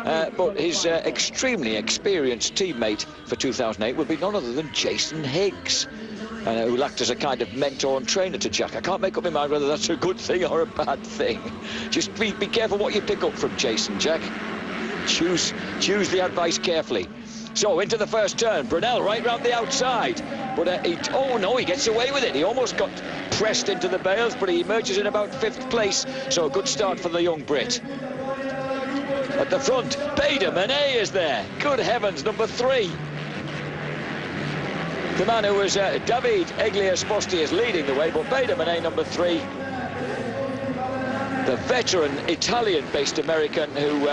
but his extremely experienced teammate for 2008 would be none other than Jason Higgs, who acted as a kind of mentor and trainer to Jack. I can't make up my mind whether that's a good thing or a bad thing. Just be careful what you pick up from Jason, Jack. Choose the advice carefully. So into the first turn, Brunel right round the outside, but oh no, he gets away with it. He almost got pressed into the bales, but he emerges in about 5th place, so a good start for the young Brit. At the front, Manet is there. Good heavens, number 3. The man who was David Esposti is leading the way, but Manet, number 3. The veteran Italian-based American who,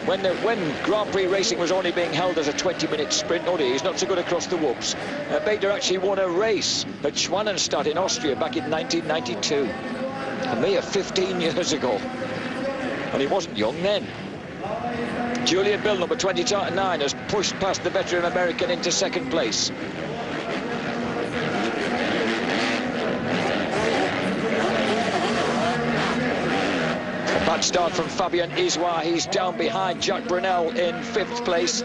when Grand Prix racing was only being held as a 20-minute sprint, he's not so good across the whoops. Bader actually won a race at Schwanenstadt in Austria back in 1992, a mere 15 years ago, and he wasn't young then. Julian Bill, number 29, has pushed past the veteran American into 2nd place. A bad start from Fabien Isoire. He's down behind Jack Brunel in 5th place.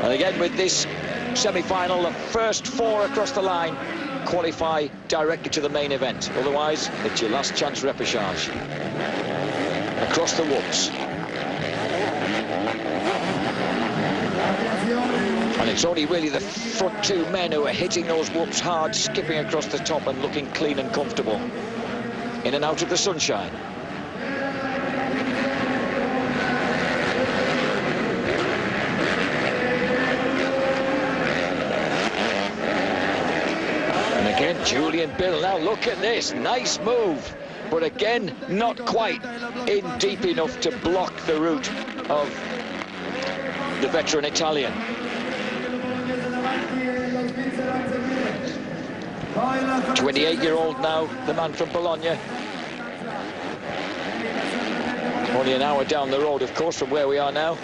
And again, with this semi-final, the first 4 across the line qualify directly to the main event. Otherwise, it's your last chance repechage. Across the whoops. And it's only really the front 2 men who are hitting those whoops hard, skipping across the top and looking clean and comfortable. In and out of the sunshine. And again, Julian Bill. Now look at this, nice move. But again, not quite in deep enough to block the route of the veteran Italian. 28-year-old now, the man from Bologna. Only an hour down the road, of course, from where we are now.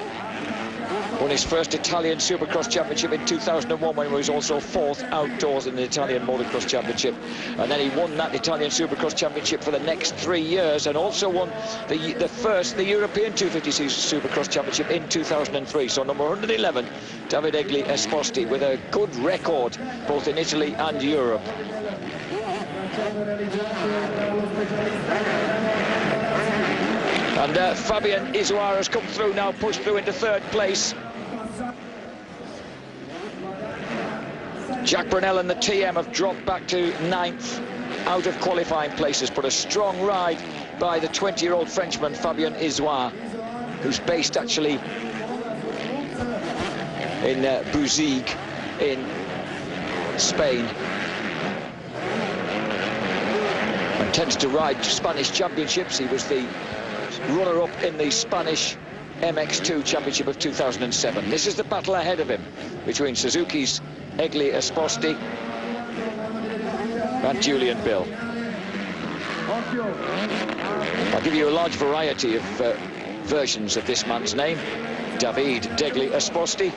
Won his first Italian Supercross Championship in 2001, when he was also 4th outdoors in the Italian Motocross Championship. And then he won that Italian Supercross Championship for the next 3 years, and also won the European 250cc Supercross Championship in 2003. So number 111, David Esposti, with a good record both in Italy and Europe. And Fabien Isoire has come through now, pushed through into 3rd place. Jack Brunel and the TM have dropped back to 9th, out of qualifying places, but a strong ride by the 20-year-old Frenchman, Fabien Isoire, who's based actually in Buzig in Spain, and tends to ride Spanish championships. He was the runner-up in the Spanish MX2 Championship of 2007. This is the battle ahead of him between Suzuki's Egli Esposti and Julian Bill. I'll give you a large variety of versions of this man's name. David Esposti,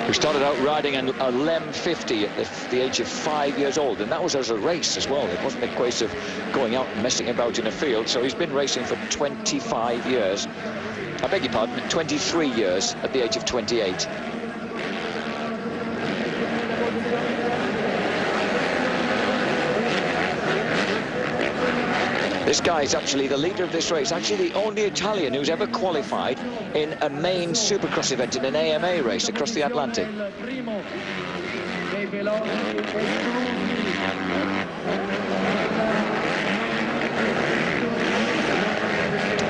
who started out riding an Eleme 50 at the age of 5 years old, and that was as a race as well. It wasn't a case of going out and messing about in a field. So he's been racing for 25 years. I beg your pardon, 23 years at the age of 28. This guy is actually the leader of this race, actually the only Italian who's ever qualified in a main Supercross event, in an AMA race across the Atlantic.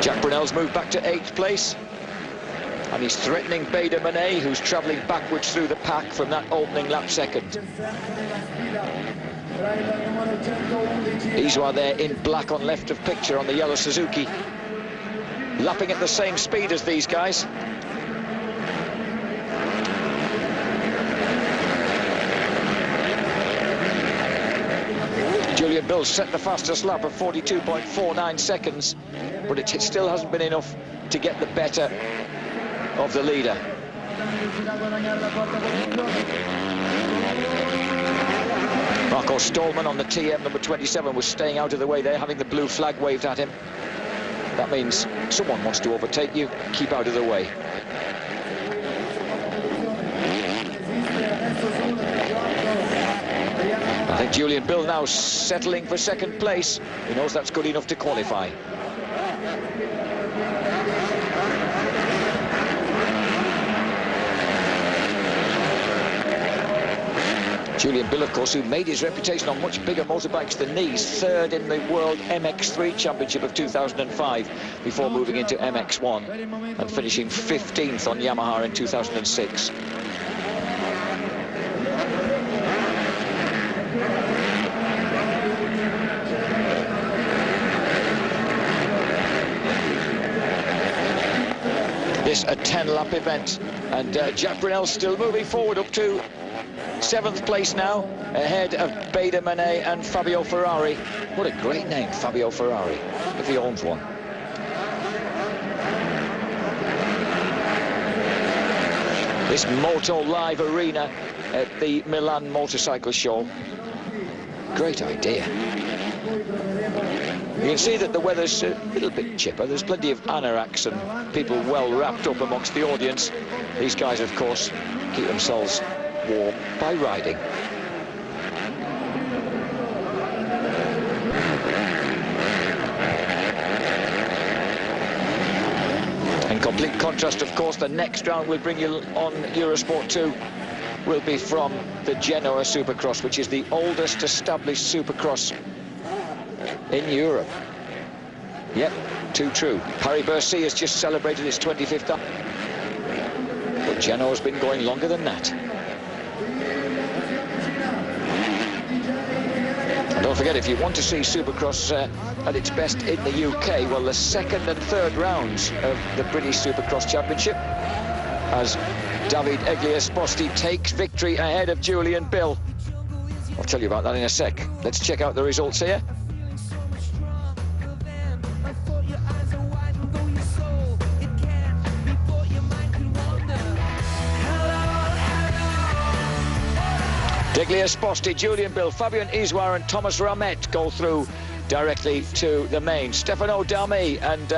Jack Brunel's moved back to 8th place, and he's threatening Manet, who's travelling backwards through the pack from that opening lap second. Isoire there in black on left of picture on the yellow Suzuki, lapping at the same speed as these guys. Julian Bill set the fastest lap of 42.49 seconds, but it still hasn't been enough to get the better of the leader. Marco Stolman on the TM number 27 was staying out of the way there, having the blue flag waved at him. That means someone wants to overtake you, keep out of the way. I think Julian Bill now settling for second place. He knows that's good enough to qualify. Julian Bill, of course, who made his reputation on much bigger motorbikes than these, third in the World MX3 Championship of 2005 before moving into MX1 and finishing 15th on Yamaha in 2006. This a 10-lap event, and Jack Brunel's still moving forward up to 7th place now, ahead of Beda Manet and Fabio Ferrari. What a great name, Fabio Ferrari, if he owns one. This Moto Live arena at the Milan Motorcycle Show. Great idea. You can see that the weather's a little bit chipper. There's plenty of anoraks and people well wrapped up amongst the audience. These guys, of course, keep themselves warm by riding. In complete contrast, of course, the next round we'll bring you on Eurosport 2 will be from the Genoa Supercross, which is the oldest established Supercross in Europe. Yep, too true. Paris-Bercy has just celebrated its 25th, but Genoa's been going longer than that. And don't forget, if you want to see Supercross at its best in the UK, well, the second and third rounds of the British Supercross Championship, as David Egliasposti takes victory ahead of Julian Bill. I'll tell you about that in a sec. Let's check out the results here. Egliasposti, Julian Bill, Fabian Iswar and Thomas Ramet go through directly to the main. Stefano Dami and